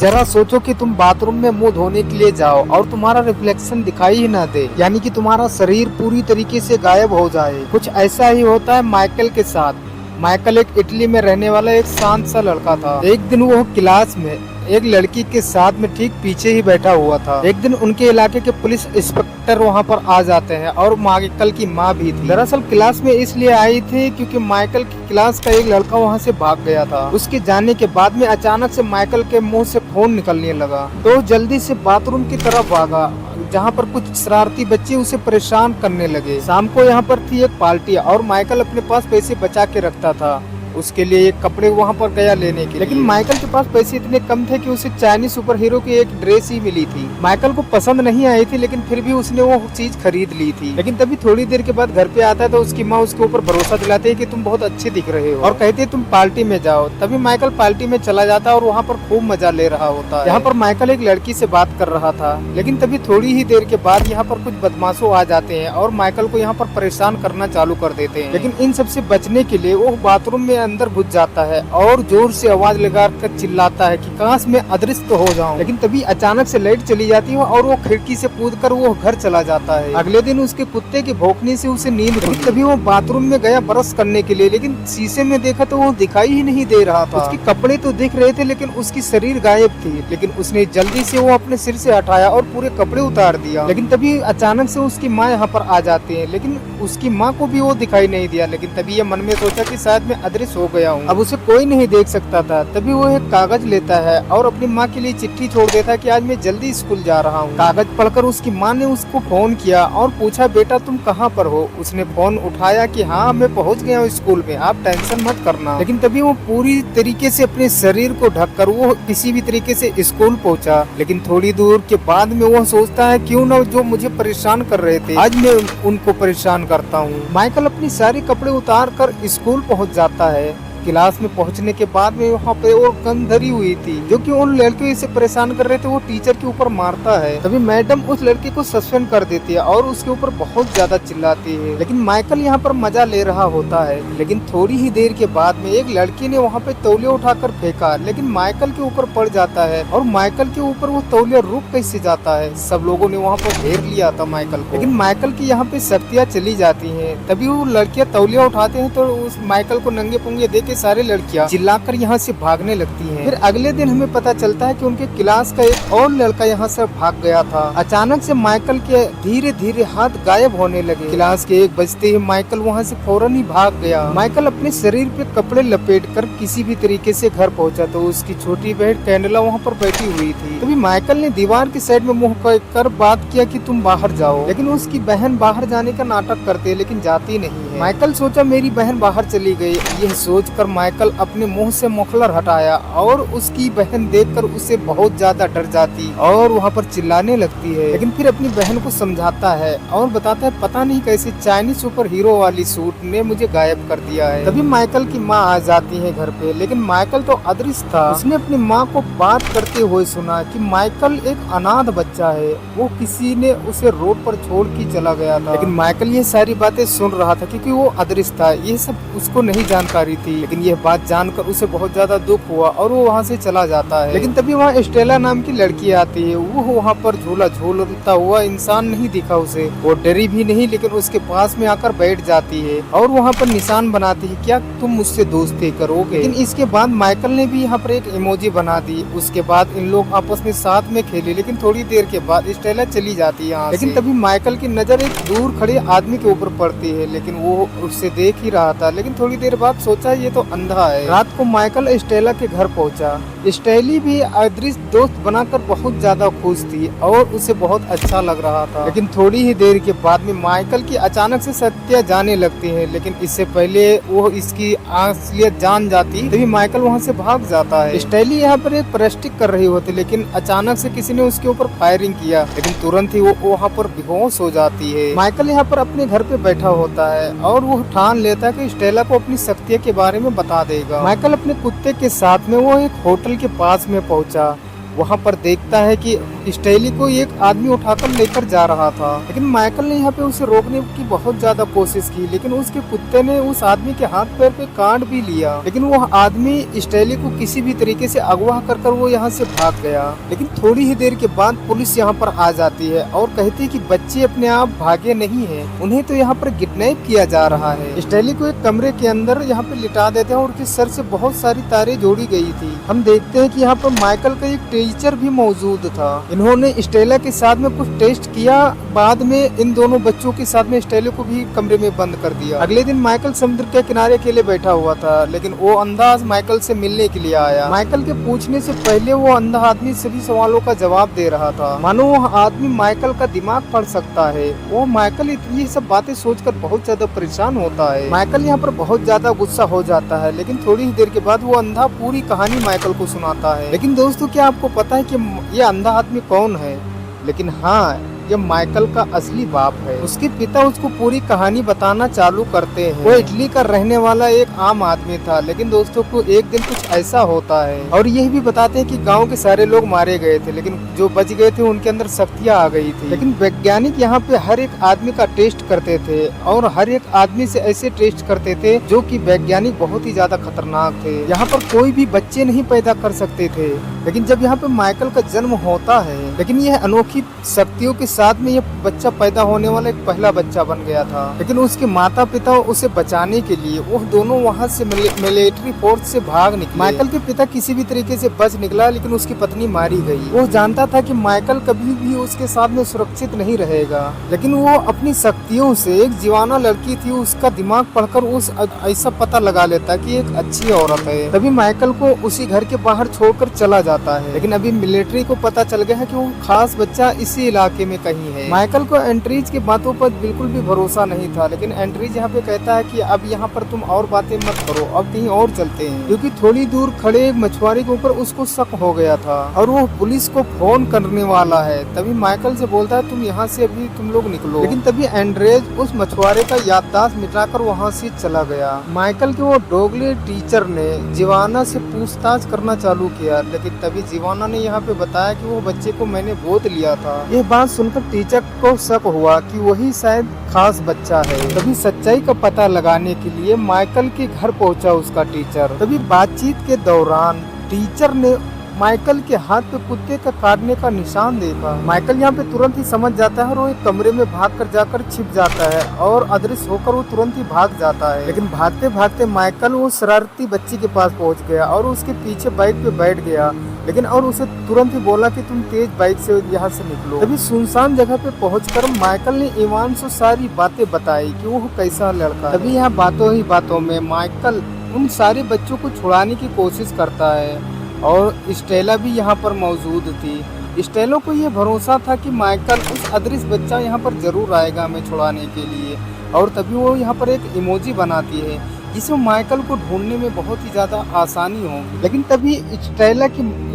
जरा सोचो कि तुम बाथरूम में मुंह धोने के लिए जाओ और तुम्हारा रिफ्लेक्शन दिखाई ही ना दे, यानी कि तुम्हारा शरीर पूरी तरीके से गायब हो जाए। कुछ ऐसा ही होता है माइकल के साथ। माइकल एक इटली में रहने वाला एक शांत सा लड़का था। एक दिन वो क्लास में एक लड़की के साथ में ठीक पीछे ही बैठा हुआ था। एक दिन उनके इलाके के पुलिस इंस्पेक्टर वहाँ पर आ जाते हैं और माइकल की माँ भी थी। दरअसल क्लास में इसलिए आई थी क्योंकि माइकल की क्लास का एक लड़का वहाँ से भाग गया था। उसके जाने के बाद में अचानक से माइकल के मुंह से खून निकलने लगा, तो जल्दी से बाथरूम की तरफ भागा, जहाँ पर कुछ शरारती बच्चे उसे परेशान करने लगे। शाम को यहाँ पर थी एक पार्टी और माइकल अपने पास पैसे बचा के रखता था। उसके लिए एक कपड़े वहाँ पर गया लेने के लिए, लेकिन माइकल के पास पैसे इतने कम थे कि उसे चाइनीज सुपर हीरो की एक ड्रेस ही मिली थी। माइकल को पसंद नहीं आई थी, लेकिन फिर भी उसने वो चीज खरीद ली थी। लेकिन तभी थोड़ी देर के बाद घर पे आता है तो उसकी माँ उसके ऊपर भरोसा दिलाती है कि तुम बहुत अच्छे दिख रहे हो और कहते तुम पार्टी में जाओ। तभी माइकल पार्टी में चला जाता है और वहाँ पर खूब मजा ले रहा होता है। यहाँ पर माइकल एक लड़की से बात कर रहा था, लेकिन तभी थोड़ी ही देर के बाद यहाँ पर कुछ बदमाशों आ जाते हैं और माइकल को यहाँ पर परेशान करना चालू कर देते हैं। लेकिन इन सबसे बचने के लिए वो बाथरूम में अंदर घुस जाता है और जोर से आवाज लगाकर चिल्लाता है कि काश मैं अदृश्य हो जाऊं। लेकिन तभी अचानक से लाइट चली जाती है और वो खिड़की से कूदकर वो घर चला जाता है। अगले दिन उसके कुत्ते के भौंकने से उसे नींद खुली। तभी वो बाथरूम में गया ब्रश करने के लिए, लेकिन शीशे में देखा तो वो दिखाई ही नहीं दे रहा था। उसके कपड़े तो दिख रहे थे लेकिन उसकी शरीर गायब थी। लेकिन उसने जल्दी से वो अपने सिर से हटाया और पूरे कपड़े उतार दिया। लेकिन तभी अचानक से उसकी माँ यहाँ पर आ जाती है, लेकिन उसकी माँ को भी वो दिखाई नहीं दिया। लेकिन तभी ये मन में सोचा कि शायद मैं अदृश्य हो गया हूँ, अब उसे कोई नहीं देख सकता था। तभी वो एक कागज लेता है और अपनी माँ के लिए चिट्ठी छोड़ देता है कि आज मैं जल्दी स्कूल जा रहा हूँ। कागज पढ़कर उसकी माँ ने उसको फोन किया और पूछा बेटा तुम कहाँ पर हो। उसने फोन उठाया कि हाँ मैं पहुँच गया हूँ स्कूल में, आप टेंशन मत करना। लेकिन तभी वो पूरी तरीके से अपने शरीर को ढककर वो किसी भी तरीके से स्कूल पहुँचा। लेकिन थोड़ी दूर के बाद में वो सोचता है क्यों न जो मुझे परेशान कर रहे थे आज मैं उनको परेशान करता हूँ। माइकल अपनी सारी कपड़े उतार कर स्कूल पहुँच जाता है। क्लास में पहुंचने के बाद में वहाँ पे वो गन धरी हुई थी जो कि उन लड़के से परेशान कर रहे थे, वो टीचर के ऊपर मारता है। तभी मैडम उस लड़के को सस्पेंड कर देती है और उसके ऊपर बहुत ज्यादा चिल्लाती है। लेकिन माइकल यहाँ पर मजा ले रहा होता है। लेकिन थोड़ी ही देर के बाद में एक लड़की ने वहाँ पे तौलिया उठाकर फेंका, लेकिन माइकल के ऊपर पड़ जाता है और माइकल के ऊपर वो तौलिया रुक कैसे जाता है। सब लोगों ने वहाँ पर घेर लिया था माइकल को, लेकिन माइकल की यहाँ पे शक्तियाँ चली जाती है। तभी वो लड़कियाँ तौलिया उठाते हैं तो उस माइकल को नंगे पुंगे देख सारी लड़कियां चिल्लाकर यहाँ से भागने लगती हैं। फिर अगले दिन हमें पता चलता है कि उनके क्लास का एक और लड़का यहाँ से भाग गया था। अचानक से माइकल के धीरे धीरे हाथ गायब होने लगे। क्लास के 1 बजते ही माइकल वहाँ से फौरन ही भाग गया। माइकल अपने शरीर पे कपड़े लपेटकर किसी भी तरीके से घर पहुँचा तो उसकी छोटी बहन कैंडला वहाँ पर बैठी हुई थी। तभी माइकल ने दीवार की साइड में मुँह कर बात किया कि तुम बाहर जाओ, लेकिन उसकी बहन बाहर जाने का नाटक करते लेकिन जाती नहीं है। माइकल सोचा मेरी बहन बाहर चली गई। यह सोचकर माइकल अपने मुंह से मफलर हटाया और उसकी बहन देखकर उसे बहुत ज्यादा डर जाती और वहाँ पर चिल्लाने लगती है। लेकिन फिर अपनी बहन को समझाता है और बताता है पता नहीं कैसे चाइनीज सुपर हीरो वाली सूट ने मुझे गायब कर दिया है। तभी माइकल की माँ आ जाती है घर पे, लेकिन माइकल तो अदृश्य था। उसने अपनी माँ को बात करते हुए सुना कि माइकल एक अनाथ बच्चा है, वो किसी ने उसे रोड पर छोड़ के चला गया था। लेकिन माइकल ये सारी बातें सुन रहा था क्योंकि वो अदृश्य था, ये सब उसको नहीं जानकारी थी। लेकिन यह बात जानकर उसे बहुत ज्यादा दुख हुआ और वो वहाँ से चला जाता है। लेकिन तभी वहाँ स्टेला नाम की लड़की आती है। वो वहाँ पर झूला झूलता हुआ इंसान नहीं दिखा उसे, वो डरी भी नहीं, लेकिन उसके पास में आकर बैठ जाती है और वहाँ पर निशान बनाती है क्या तुम मुझसे दोस्ती करोगे। लेकिन इसके बाद माइकल ने भी यहाँ पर एक इमोजी बना दी। उसके बाद इन लोग आपस में साथ में खेले। लेकिन थोड़ी देर के बाद स्टेला चली जाती है यहाँ से। लेकिन तभी माइकल की नजर एक दूर खड़े आदमी के ऊपर पड़ती है, लेकिन वो उससे देख ही रहा था। लेकिन थोड़ी देर बाद सोचा ये तो अंधा है। रात को माइकल स्टेला के घर पहुंचा। स्टेली भी अदृश्य दोस्त बनाकर बहुत ज्यादा खुश थी और उसे बहुत अच्छा लग रहा था। लेकिन थोड़ी ही देर के बाद में माइकल की अचानक से सत्या जाने लगती है। लेकिन इससे पहले वो इसकी असलियत जान जाती तभी माइकल वहाँ से भाग जाता है। स्टेली यहाँ पर एक प्रेस्टिक कर रही होती, लेकिन अचानक से किसी ने उसके ऊपर फायरिंग किया, लेकिन तुरंत ही वो वहाँ पर बेहोश हो जाती है। माइकल यहाँ पर अपने घर पे बैठा होता है और वो ठान लेता है कि स्टेला को अपनी शक्तियों के बारे में बता देगा। माइकल अपने कुत्ते के साथ में वो एक होटल के पास में पहुंचा। वहाँ पर देखता है कि स्टेली को एक आदमी उठाकर लेकर जा रहा था, लेकिन माइकल ने यहाँ पे उसे रोकने की बहुत ज्यादा कोशिश की, लेकिन उसके कुत्ते ने उस आदमी के हाथ पैर पे काट भी लिया। लेकिन वो आदमी स्टेली को किसी भी तरीके से अगवा कर वो यहाँ से भाग गया। लेकिन थोड़ी ही देर के बाद पुलिस यहाँ पर आ जाती है और कहती है कि बच्चे अपने आप भागे नहीं है, उन्हें तो यहाँ पर किडनैप किया जा रहा है। स्टेली को एक कमरे के अंदर यहाँ पे लिटा देते हैं और उसके सर से बहुत सारी तारें जोड़ी गई थी। हम देखते हैं कि यहाँ पर माइकल का एक टीचर भी मौजूद था। इन्होंने स्टेला के साथ में कुछ टेस्ट किया, बाद में इन दोनों बच्चों के साथ में स्टेला को भी कमरे में बंद कर दिया। अगले दिन माइकल समुद्र के किनारे अकेले बैठा हुआ था, लेकिन वो अंधा माइकल से मिलने के लिए आया। माइकल के पूछने से पहले वो अंधा आदमी सभी सवालों का जवाब दे रहा था, मानो वो आदमी माइकल का दिमाग पढ़ सकता है। वो माइकल ये सब बातें सोचकर बहुत ज्यादा परेशान होता है। माइकल यहाँ पर बहुत ज्यादा गुस्सा हो जाता है, लेकिन थोड़ी ही देर के बाद वो अंधा पूरी कहानी माइकल को सुनाता है। लेकिन दोस्तों, क्या आपको पता है कि ये अंधा आदमी कौन है? लेकिन हाँ, ये माइकल का असली बाप है। उसके पिता उसको पूरी कहानी बताना चालू करते हैं। वो इटली का रहने वाला एक आम आदमी था, लेकिन दोस्तों को एक दिन कुछ ऐसा होता है और यह भी बताते हैं कि गांव के सारे लोग मारे गए थे, लेकिन जो बच गए थे उनके अंदर शक्तियां आ गई थी। लेकिन वैज्ञानिक यहाँ पे हर एक आदमी का टेस्ट करते थे और हर एक आदमी से ऐसे टेस्ट करते थे जो कि वैज्ञानिक बहुत ही ज्यादा खतरनाक थे। यहाँ पर कोई भी बच्चे नहीं पैदा कर सकते थे, लेकिन जब यहाँ पे माइकल का जन्म होता है, लेकिन यह अनोखी शक्तियों के साथ में ये बच्चा पैदा होने वाला एक पहला बच्चा बन गया था। लेकिन उसके माता पिता उसे बचाने के लिए वो दोनों वहाँ से मिलिट्री फोर्स से भाग निकले। माइकल के पिता किसी भी तरीके से बच निकला, लेकिन उसकी पत्नी मारी गई। वो जानता था कि माइकल कभी भी उसके साथ में सुरक्षित नहीं रहेगा, लेकिन वो अपनी शक्तियों से एक दीवाना लड़की थी उसका दिमाग पढ़कर उस ऐसा पता लगा लेता कि एक अच्छी औरत है। तभी माइकल को उसी घर के बाहर छोड़कर चला जाता है। लेकिन अभी मिलिट्री को पता चल गया है कि वो खास बच्चा इसी इलाके में कहीं है। माइकल को एंड्रीज की बातों पर बिल्कुल भी भरोसा नहीं था, लेकिन एंड्रीज यहाँ पे कहता है कि अब यहाँ पर तुम और बातें मत करो, अब कहीं और चलते हैं, क्योंकि थोड़ी दूर खड़े एक मछुआरे के ऊपर उसको शक हो गया था और वो पुलिस को फोन करने वाला है। तभी माइकल से बोलता है तुम यहाँ से अभी तुम लोग निकलो। लेकिन तभी एंड्रीज उस मछुआरे का याददाश्त मिटाकर वहाँ से चला गया। माइकल के वो डोगले टीचर ने जीवाना से पूछताछ करना चालू किया, लेकिन तभी जीवाना ने यहाँ पे बताया कि वो बच्चे को मैंने गोद लिया था। यह बात सुनकर टीचर को शक हुआ कि वही शायद खास बच्चा है। तभी सच्चाई का पता लगाने के लिए माइकल के घर पहुंचा उसका टीचर। तभी बातचीत के दौरान टीचर ने माइकल के हाथ पे कुत्ते का काटने का निशान देखा। माइकल यहाँ पे तुरंत ही समझ जाता है और वो एक कमरे में भाग कर जाकर छिप जाता है और अदृश्य होकर वो तुरंत ही भाग जाता है। लेकिन भागते भागते माइकल वो शरारती बच्ची के पास पहुँच गया और उसके पीछे बाइक पे बैठ गया, लेकिन और उसे तुरंत ही बोला कि तुम तेज बाइक से यहाँ से निकलो। तभी सुनसान जगह पे पहुंचकर माइकल ने ईवान से सारी बातें बताई कि वो कैसा लड़का। तभी यहाँ बातों ही बातों में माइकल उन सारे बच्चों को छुड़ाने की कोशिश करता है और स्टेला भी यहाँ पर मौजूद थी। स्टेलो को ये भरोसा था कि माइकल उस अदृश्य बच्चा यहाँ पर जरूर आएगा हमें छुड़ाने के लिए, और तभी वो यहाँ पर एक इमोजी बनाती है जिसमें माइकल को ढूंढने में बहुत ही ज्यादा आसानी होगी। लेकिन तभी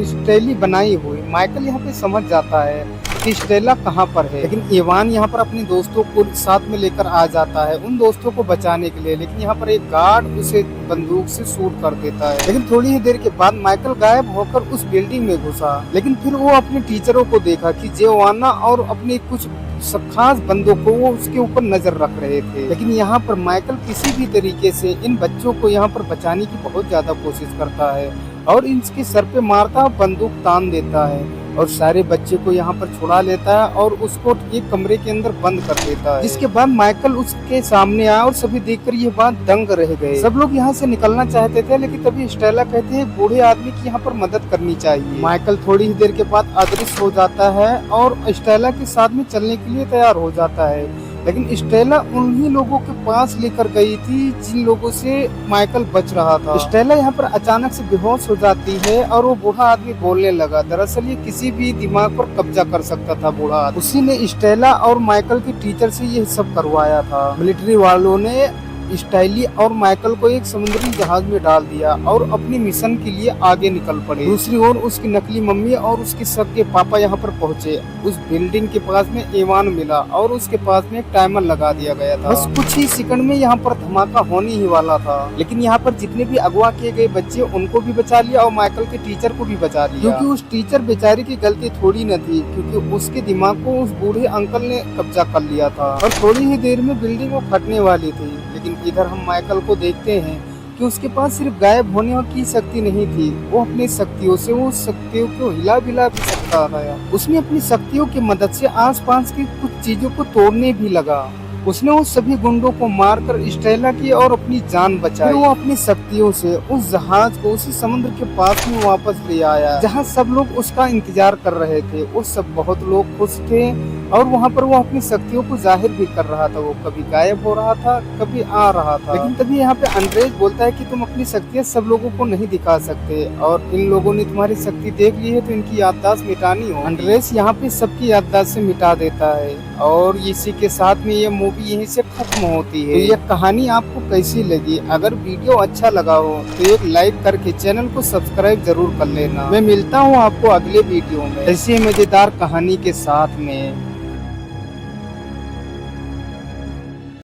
स्टेली बनाई हुई माइकल यहाँ पे समझ जाता है कि स्टेला कहाँ पर है। लेकिन इवान यहाँ पर अपने दोस्तों को साथ में लेकर आ जाता है उन दोस्तों को बचाने के लिए, लेकिन यहाँ पर एक गार्ड उसे बंदूक से शूट कर देता है। लेकिन थोड़ी ही देर के बाद माइकल गायब होकर उस बिल्डिंग में घुसा। लेकिन फिर वो अपने टीचरों को देखा कि जेवाना और अपने कुछ खास बंदों को वो उसके ऊपर नजर रख रहे थे। लेकिन यहाँ पर माइकल किसी भी तरीके से इन बच्चों को यहाँ पर बचाने की बहुत ज्यादा कोशिश करता है और इनके सर पे मारता बंदूक तान देता है और सारे बच्चे को यहाँ पर छुड़ा लेता है और उसको एक कमरे के अंदर बंद कर देता है। जिसके बाद माइकल उसके सामने आया और सभी देखकर ये बात दंग रह गए। सब लोग यहाँ से निकलना चाहते थे, लेकिन तभी स्टेला कहते हैं बूढ़े आदमी की यहाँ पर मदद करनी चाहिए। माइकल थोड़ी ही देर के बाद अदृश्य हो जाता है और स्टेला के साथ में चलने के लिए तैयार हो जाता है। लेकिन स्टेला उन्हीं लोगों के पास लेकर गई थी जिन लोगों से माइकल बच रहा था। स्टेला यहाँ पर अचानक से बेहोश हो जाती है और वो बूढ़ा आदमी बोलने लगा। दरअसल ये किसी भी दिमाग पर कब्जा कर सकता था बूढ़ा आदमी। उसी ने स्टेला और माइकल के टीचर से ये सब करवाया था। मिलिट्री वालों ने स्टाइली और माइकल को एक समुद्री जहाज में डाल दिया और अपनी मिशन के लिए आगे निकल पड़े। दूसरी ओर उसकी नकली मम्मी और उसके सबके पापा यहाँ पर पहुँचे। उस बिल्डिंग के पास में एवान मिला और उसके पास में एक टाइमर लगा दिया गया था। बस कुछ ही सेकंड में यहाँ पर धमाका होने ही वाला था, लेकिन यहाँ पर जितने भी अगवा किए गए बच्चे उनको भी बचा लिया और माइकल के टीचर को भी बचा लिया, क्योंकि उस टीचर बेचारे की गलती थोड़ी न थी, क्योंकि उसके दिमाग को उस बूढ़े अंकल ने कब्जा कर लिया था और थोड़ी ही देर में बिल्डिंग वो फटने वाली थी। लेकिन इधर हम माइकल को देखते हैं कि उसके पास सिर्फ गायब होने की शक्ति नहीं थी, वो अपनी शक्तियों से वो शक्तियों को हिला बिला भी सकता था। उसने अपनी शक्तियों की मदद से आसपास की कुछ चीजों को तोड़ने भी लगा। उसने उस सभी गुंडों को मारकर स्टेला की और अपनी जान बचाई। वो अपनी शक्तियों से उस जहाज को उसी समुद्र के पास में वापस ले आया, जहां सब लोग उसका इंतजार कर रहे थे। वो सब बहुत लोग खुश थे और वहां पर वो अपनी शक्तियों को जाहिर भी कर रहा था। वो कभी गायब हो रहा था, कभी आ रहा था। लेकिन तभी यहाँ पे अंड्रेज बोलता है कि तुम अपनी शक्तियाँ सब लोगों को नहीं दिखा सकते और इन लोगों ने तुम्हारी शक्ति देख ली है तो इनकी याददाश्त मिटानी हो। अंड्रेज यहाँ पे सबकी याददाश्त से मिटा देता है और इसी के साथ में ये मूवी यहीं से खत्म होती है। तो ये कहानी आपको कैसी लगी? अगर वीडियो अच्छा लगा हो तो एक लाइक करके चैनल को सब्सक्राइब जरूर कर लेना। मैं मिलता हूँ आपको अगले वीडियो में ऐसी मजेदार कहानी के साथ में।